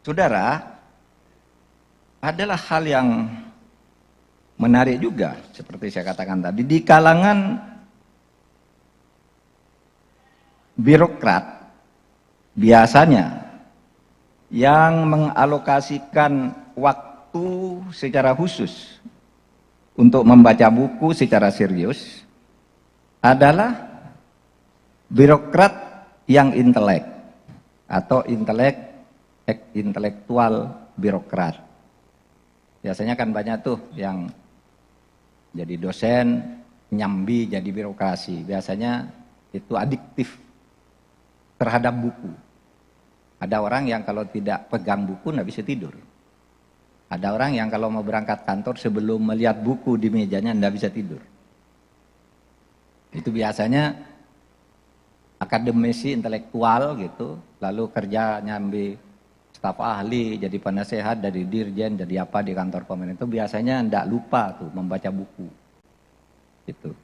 Saudara, adalah hal yang menarik juga, seperti saya katakan tadi, di kalangan birokrat biasanya yang mengalokasikan waktu secara khusus untuk membaca buku secara serius adalah birokrat yang intelek atau intelektual birokrat. Biasanya kan banyak tuh yang jadi dosen nyambi jadi birokrasi. Biasanya itu adiktif terhadap buku. Ada orang yang kalau tidak pegang buku nggak bisa tidur. Ada orang yang kalau mau berangkat kantor sebelum melihat buku di mejanya nggak bisa tidur. Itu biasanya akademisi intelektual gitu, lalu kerja nyambi staf ahli, jadi penasehat dari dirjen, jadi apa di kantor pemerintah, biasanya ndak lupa tuh membaca buku. Gitu.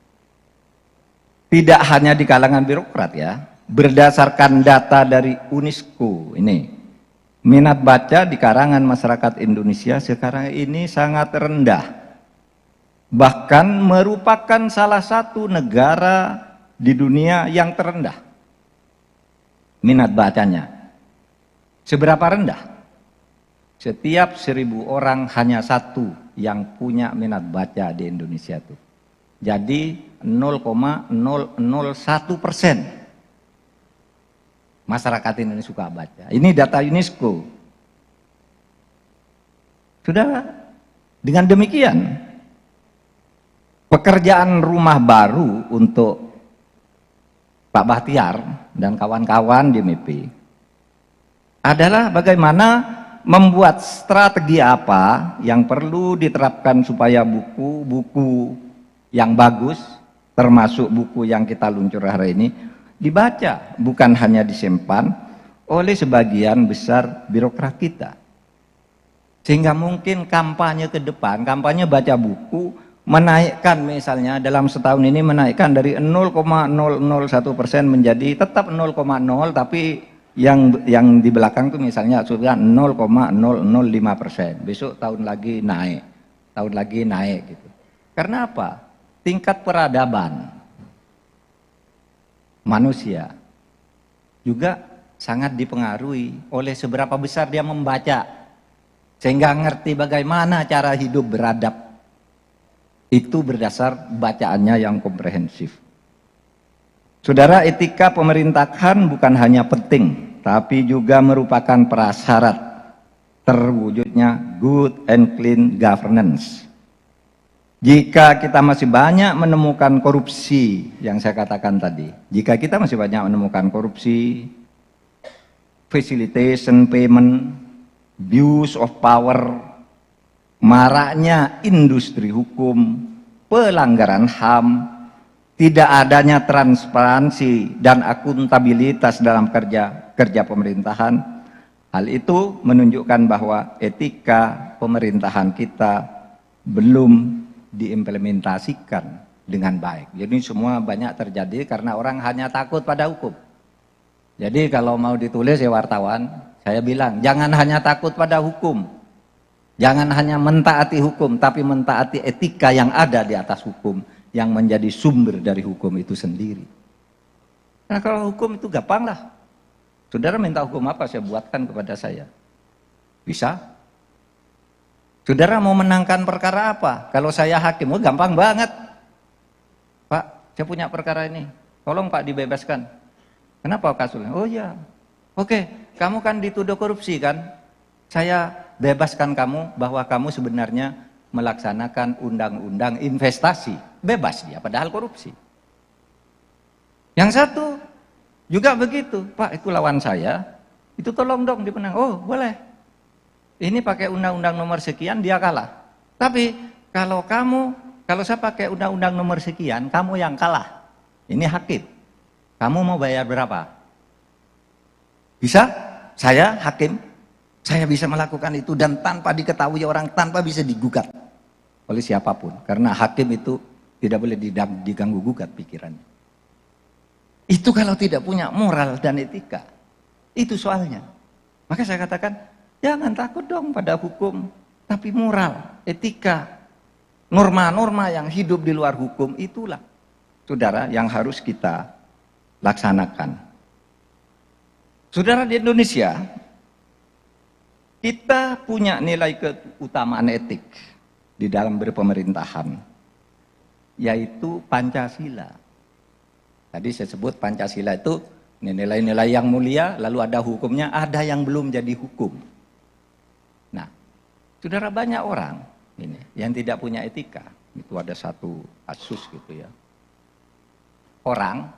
Tidak hanya di kalangan birokrat ya, berdasarkan data dari UNESCO ini, minat baca di kalangan masyarakat Indonesia sekarang ini sangat rendah. Bahkan merupakan salah satu negara di dunia yang terendah minat bacanya. Seberapa rendah? Setiap 1.000 orang hanya satu yang punya minat baca di Indonesia itu. Jadi 0,001% masyarakat Indonesia suka baca. Ini data UNESCO. Sudah, dengan demikian pekerjaan rumah baru untuk Pak Bahtiar dan kawan-kawan di MIPI adalah bagaimana membuat strategi apa yang perlu diterapkan supaya buku-buku yang bagus, termasuk buku yang kita luncur hari ini, dibaca, bukan hanya disimpan oleh sebagian besar birokrat kita. Sehingga mungkin kampanye ke depan, kampanye baca buku, menaikkan misalnya dalam setahun ini menaikkan dari 0,001% menjadi tetap 0,0, tapi yang di belakang tuh misalnya sudah 0,005%. Besok tahun lagi naik gitu. Karena apa? Tingkat peradaban manusia juga sangat dipengaruhi oleh seberapa besar dia membaca, sehingga ngerti bagaimana cara hidup beradab. Itu berdasar bacaannya yang komprehensif. Saudara, etika pemerintahan bukan hanya penting, tapi juga merupakan prasyarat terwujudnya good and clean governance. Jika kita masih banyak menemukan korupsi, yang saya katakan tadi, jika kita masih banyak menemukan korupsi, facilitation payment, abuse of power, maraknya industri hukum, pelanggaran HAM, tidak adanya transparansi dan akuntabilitas dalam kerja pemerintahan, hal itu menunjukkan bahwa etika pemerintahan kita belum diimplementasikan dengan baik. Jadi semua banyak terjadi karena orang hanya takut pada hukum. Jadi kalau mau ditulis ya wartawan, saya bilang jangan hanya takut pada hukum. Jangan hanya mentaati hukum, tapi mentaati etika yang ada di atas hukum, yang menjadi sumber dari hukum itu sendiri. Nah kalau hukum itu gampang lah. Saudara minta hukum apa, saya buatkan kepada saya. Bisa. Saudara mau menangkan perkara apa? Kalau saya hakim, oh gampang banget. Pak, saya punya perkara ini. Tolong Pak dibebaskan. Kenapa kasusnya? Oh ya, oke, kamu kan dituduh korupsi kan? Saya bebaskan kamu bahwa kamu sebenarnya melaksanakan undang-undang investasi. Bebas dia, padahal korupsi. Yang satu juga begitu. Pak, itu lawan saya, itu tolong dong dimenang. Oh, boleh. Ini pakai undang-undang nomor sekian, dia kalah. Tapi kalau saya pakai undang-undang nomor sekian, kamu yang kalah. Ini hakim. Kamu mau bayar berapa? Bisa? Saya hakim. Saya bisa melakukan itu dan tanpa diketahui orang, tanpa bisa digugat oleh siapapun. Karena hakim itu tidak boleh diganggu gugat pikirannya. Itu kalau tidak punya moral dan etika. Itu soalnya. Maka saya katakan, Jangan takut dong pada hukum, tapi moral, etika, norma-norma yang hidup di luar hukum itulah, saudara, yang harus kita laksanakan. Saudara, di Indonesia kita punya nilai keutamaan etik di dalam berpemerintahan, yaitu Pancasila. Tadi saya sebut Pancasila itu nilai-nilai yang mulia, lalu ada hukumnya, ada yang belum jadi hukum. Nah, saudara, banyak orang ini yang tidak punya etika. Itu ada satu kasus gitu ya. Orang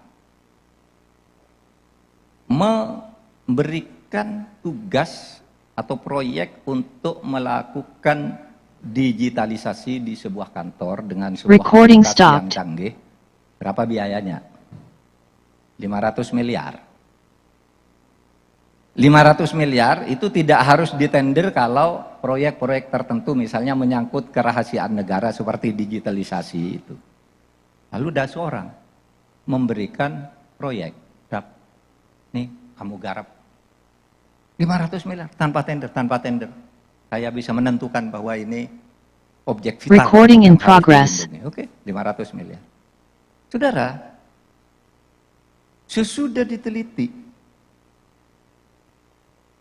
memberikan tugas atau proyek untuk melakukan digitalisasi di sebuah kantor dengan sebuah aplikasi yang canggih. Berapa biayanya? 500 miliar. 500 miliar itu tidak harus ditender kalau proyek-proyek tertentu misalnya menyangkut kerahasiaan negara seperti digitalisasi itu. Lalu ada seorang memberikan proyek, nih kamu garap 500 miliar tanpa tender. Saya bisa menentukan bahwa ini objek vital. Recording in progress. Oke, 500 miliar. Saudara, sesudah diteliti,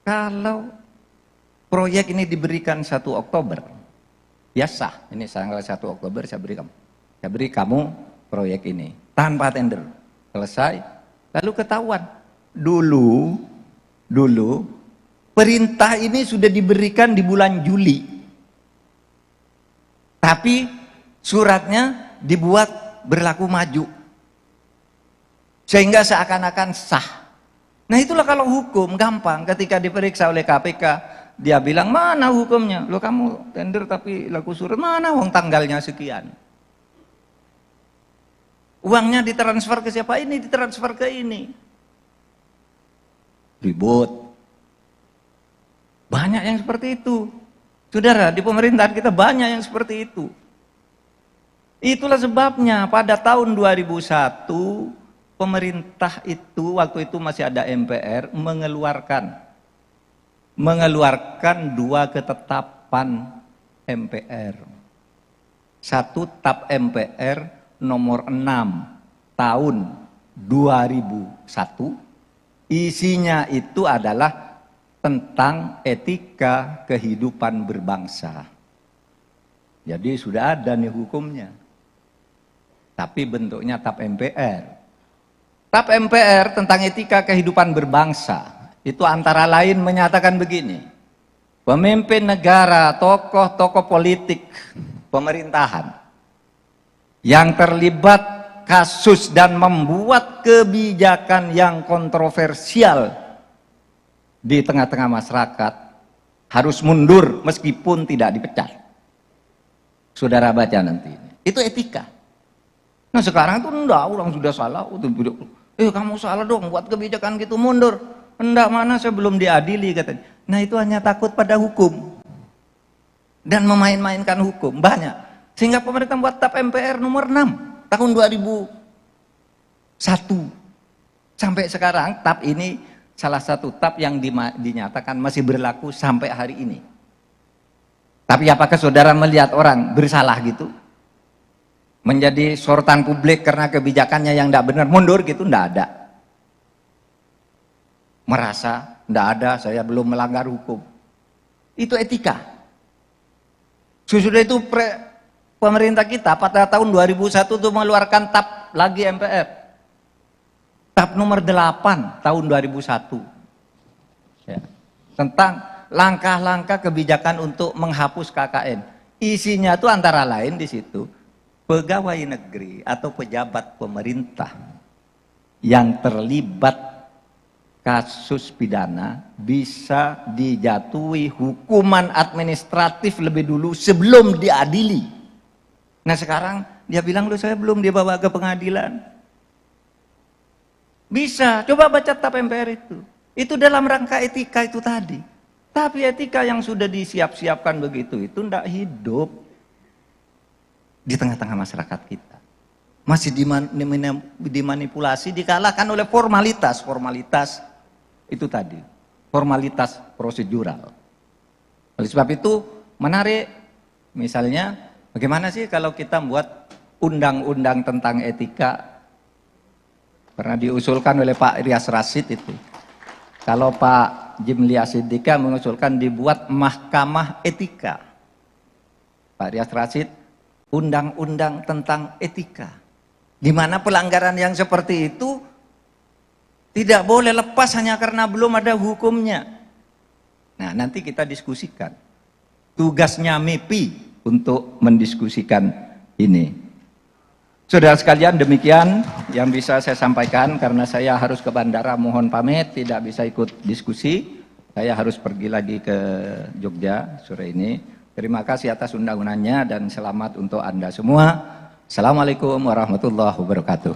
kalau proyek ini diberikan 1 Oktober, ya sah. Ini tanggal 1 Oktober saya beri kamu proyek ini tanpa tender. Selesai, lalu ketahuan. Dulu perintah ini sudah diberikan di bulan Juli. Tapi suratnya dibuat berlaku maju. Sehingga seakan-akan sah. Nah, itulah kalau hukum gampang, ketika diperiksa oleh KPK, dia bilang, mana hukumnya? Loh, kamu tender tapi laku surat, mana uang tanggalnya sekian? Uangnya ditransfer ke siapa? Ini ditransfer ke ini. Ribut. Banyak yang seperti itu. Saudara, di pemerintahan kita banyak yang seperti itu. Itulah sebabnya pada tahun 2001, pemerintah itu, waktu itu masih ada MPR, mengeluarkan 2 ketetapan MPR. 1 TAP MPR nomor 6 tahun 2001, isinya itu adalah tentang etika kehidupan berbangsa. Jadi sudah ada nih hukumnya. Tapi bentuknya TAP MPR. TAP MPR tentang etika kehidupan berbangsa itu antara lain menyatakan begini: pemimpin negara, tokoh-tokoh politik, pemerintahan yang terlibat kasus dan membuat kebijakan yang kontroversial di tengah-tengah masyarakat harus mundur meskipun tidak dipecat. Saudara baca nanti. Itu etika. Nah, sekarang itu enggak, orang sudah salah, kamu salah dong buat kebijakan gitu, mundur. Enggak, mana saya belum diadili katanya. Nah, itu hanya takut pada hukum dan memain-mainkan hukum banyak. Sehingga pemerintah buat TAP MPR nomor 6 tahun 2001. Sampai sekarang TAP ini salah satu TAP yang dinyatakan masih berlaku sampai hari ini. Tapi apakah saudara melihat orang bersalah gitu? Menjadi sorotan publik karena kebijakannya yang tidak benar, mundur gitu, tidak ada. Merasa tidak ada, saya belum melanggar hukum. Itu etika. Sesudah itu pemerintah kita pada tahun 2001 itu mengeluarkan TAP lagi MPR. TAP nomor 8 tahun 2001. Ya. Tentang langkah-langkah kebijakan untuk menghapus KKN. Isinya itu antara lain di situ, pegawai negeri atau pejabat pemerintah yang terlibat kasus pidana bisa dijatuhi hukuman administratif lebih dulu sebelum diadili. Nah, sekarang dia bilang, loh, saya belum dibawa ke pengadilan. Bisa, coba baca TAP MPR itu. Itu dalam rangka etika itu tadi. Tapi etika yang sudah disiap-siapkan begitu itu tidak hidup di tengah-tengah masyarakat kita. Masih dimanipulasi, dikalahkan oleh formalitas itu tadi, formalitas prosedural. Oleh sebab itu menarik, misalnya bagaimana sih kalau kita buat undang-undang tentang etika, pernah diusulkan oleh Pak Ilyas Rashid itu. Kalau Pak Jimli Asidika mengusulkan dibuat mahkamah etika. Pak Ilyas Rashid, undang-undang tentang etika. Di mana pelanggaran yang seperti itu tidak boleh lepas hanya karena belum ada hukumnya. Nah, nanti kita diskusikan. Tugasnya MIPI untuk mendiskusikan ini. Saudara sekalian, demikian yang bisa saya sampaikan karena saya harus ke bandara, mohon pamit, tidak bisa ikut diskusi. Saya harus pergi lagi ke Jogja sore ini. Terima kasih atas undangannya dan selamat untuk Anda semua. Assalamualaikum warahmatullahi wabarakatuh.